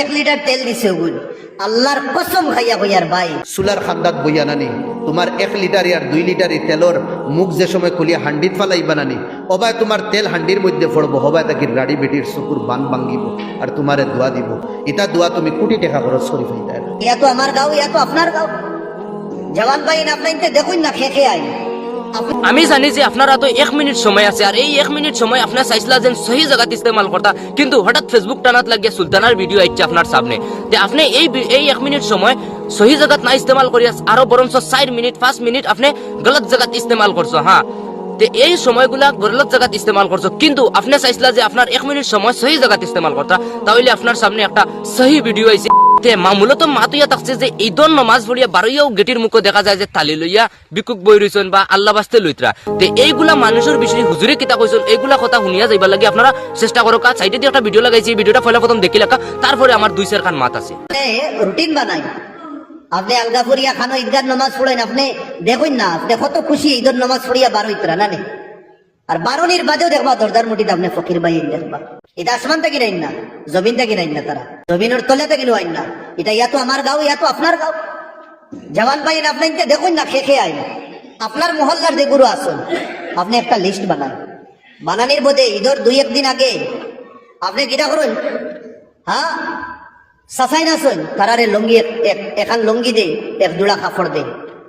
1 litre তেল দিছে ওগুন আল্লাহর কসম খাইয়া কইয়ার ভাই সুলার খান্দাত বইয়া নানি তোমার 1 লিটার আর 2 লিটার তেলর মুখ যে সময় খুলিয়া হান্ডিত ফালাইবা নানি অবায় তোমার তেল হান্ডির মধ্যে পড়বো হবায় তাকে রাড়ি বেটির চকুর বান ভাঙ্গিব আর তোমারে দোয়া দিব এটা দোয়া তুমি কোটি টাকা খরচ করি ফেলতে। ইয়া তো আমার গাঁও, ইয়া তো আপনার গাঁও। জওয়ান ভাই আপনি দেখুন না খেয়ে আই। আমি জানি যে আপনারা তো 1 মিনিট সময় আছে, আর এই 1 মিনিট সময় আপনার চাইছিলা যেন সহি জায়গাত ইস্তেমাল করতা, কিন্তু হঠাৎ ফেসবুক টানাত লাগিয়ে সুলতানার ভিডিও আইছে আপনার সামনে। তে আপনি এই 1 মিনিট সময় সহি জায়গাত না ইস্তেমাল করিয়া আরো বরঞ্চ 4 মিনিট 5 মিনিট আপনি গলত জায়গাত ইস্তেমাল করছো। হ্যাঁ, তে এই সময়গুলা গলত জায়গাত ইস্তেমাল করছো, কিন্তু আপনি চাইছিলা যে আপনার 1 মিনিট সময় সহি জায়গাত ইস্তেমাল করতা, তাহলে আপনার সামনে একটা সহি ভিডিও আইছে। মূলত মাতুইয়া থাকছে যে ঈদর নমাজ পড়িয়া বারোইয়াও গেটির মুখে দেখা যায় যে তালি লইয়া বিকুক বই রইছেন বা আল্লাহ বাস্তে লইতরা। তে এইগুলা মানুষের বিষয়ে হুজুরে কিতা কইছেন এইগুলা কথা শুনিয়া যাইবার লাগে আপনারা চেষ্টা করো। কা সাইডে দিয়ে একটা ভিডিও লাগাইছি, এই ভিডিওটা ফলে প্রথম দেখি লেখা, তারপরে আমার 2-4 খান মাত আছে। রুটিন বানাই আপনি আলগা পড়িয়া খানো ঈদগার নমাজ পড়েন, আপনি দেখুন না আপনি কত খুশি ঈদর নমাজ পড়িয়া বারোইতরা না নে। আর বারোনির বাদেও দেখবা দরজার মুটিতে আপনি ফকির ভাই দেখবা। এটা আসমান থেকে নাইন না, জমিন থেকে নাইন না, তারা জমিনের তলে থেকে আইন না। এটা ইয়া তো আমার গাঁও, ইয়া তো আপনার গাঁও। জওয়ান ভাই আপনি দেখুন না খেয়ে আইন। আপনার মহল্লার যে গুরু আসুন আপনি একটা লিস্ট বানান, বানানির বোধে ঈদর 2-1 দিন আগে আপনি কিটা করুন, হ্যাঁ সাসাই না শুন তারারে লঙ্গি এখান লঙ্গি দে, 1 জোড়া কাপড় দে,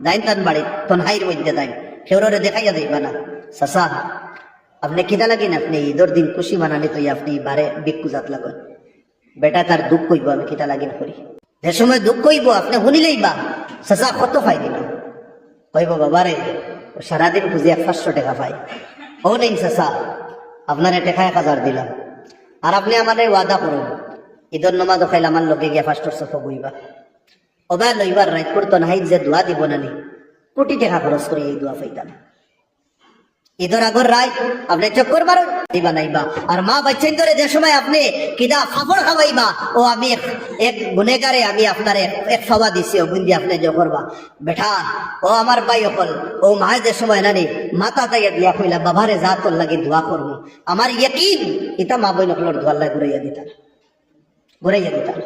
দাইন তান বাড়ি তনহাইর মধ্যে দাইন, খেউরে দেখাইয়া দেবা না সাসা আপনি কিনা লাগিন আপনি ঈদর দিন খুশি বানানি তো আপনি বারে বিক্ষু জাত লাগুন। বেটা তার দুঃখ কইব আমি কিটা লাগিন করি, যে সময় দুঃখ কইব আপনি শুনিলেই বা চাচা কত পাই দিল কইব বাবারে সারাদিন খুঁজি 500 টাকা পাই। ও নেই চাচা আপনারে টাকা 1000 দিলাম, আর আপনি আমাদের ওয়াদা করুন ঈদর নমাজ খাইলে আমার লগে গিয়া 500 সফা বইবা। ওবা লইবার রাইত করতো না যে দোয়া দিব নানি কোটি টাকা খরচ করে এই দোয়া পাইতাম। ঈদের আগর রায় আপনি চক্কর মারো দিবা নাইবা, আর মা বাচ্চা ধরে যে সময় আপনি কিনা ফাফড় খাওয়াইবা ও আমি এক গুনেগারে আমি আপনার এক ফাওয়া দিছি ও বুন্দি আপনি যে করবা বেঠা ও আমার ভাই অকল ও মায়ের যে সময় নানি মাথা তাইয়া দিয়া কইলা বাবারে যা তোর লাগে দোয়া করবো, আমার ইয়কিন এটা মা বই নকলর দোয়ার লাগে ঘুরাইয়া দিতাম।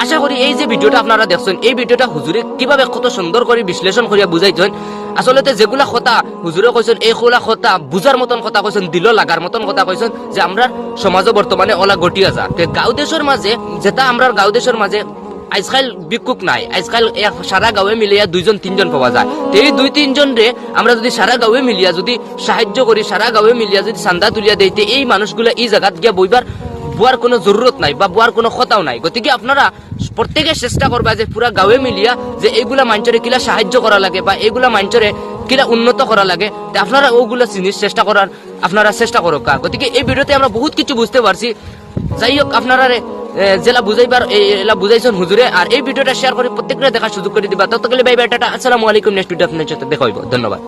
আশা করি এই যে ভিডিওটা আপনারা দেখছেন এই ভিডিওটা হুজুরে কিভাবে কত সুন্দর করে বিশ্লেষণ করিয়া বুঝাইছেন। আসলে যেগুলা কথা হুজুরে কইছেন এইগুলা কথা বুঝার মতন কথা কইছেন, দিল লাগার মতন কথা কইছেন, যে আমরা সমাজে বর্তমানে ওলা গটিয়া যা গাঁও দেশের মাঝে যেটা আমরা গাঁও দেশের মাঝে আজকাল বিক্ষুক নাই, আজকাল সারা গাঁৱে মিলিয়া 2-3 পাওয়া যায়। এই 2-3 রে আমরা যদি সারা গাঁৱে মিলিয়া যদি সাহায্য করি, সারা গাঁৱে মিলিয়া যদি চান্দা তুলিয়া দিতে এই মানুষগুলা এই জায়গাত গিয়া বুয়ার কোনো জরুরত নাই বা বুয়ার কোনো কথাও নাই। গতিকে আপনারা প্রত্যেকে চেষ্টা করবা যে পুরা গাঁৱে মিলিয়া যে এইগুলা মানুষরে কিলা সাহায্য করা লাগে বা এইগুলা মানুষরে কিলা উন্নত করা লাগে, আপনারা ওগুলা জিনিস আপনারা চেষ্টা করো। গতিকে এই ভিডিওতে আমরা বহুত কিছু বুঝতে পারছি। যাই হোক আপনারা জেলা বুঝাইবার এলা বুঝাইছেন হুজুরে, আর এই ভিডিওটা শেয়ার করে প্রত্যেকটা দেখার সুযোগ করে দিবা। ততকালে বাই বাই, টাটা, আসসালামু আলাইকুম। নেক্সট ভিডিও আপনার সাথে দেখা হইব। ধন্যবাদ।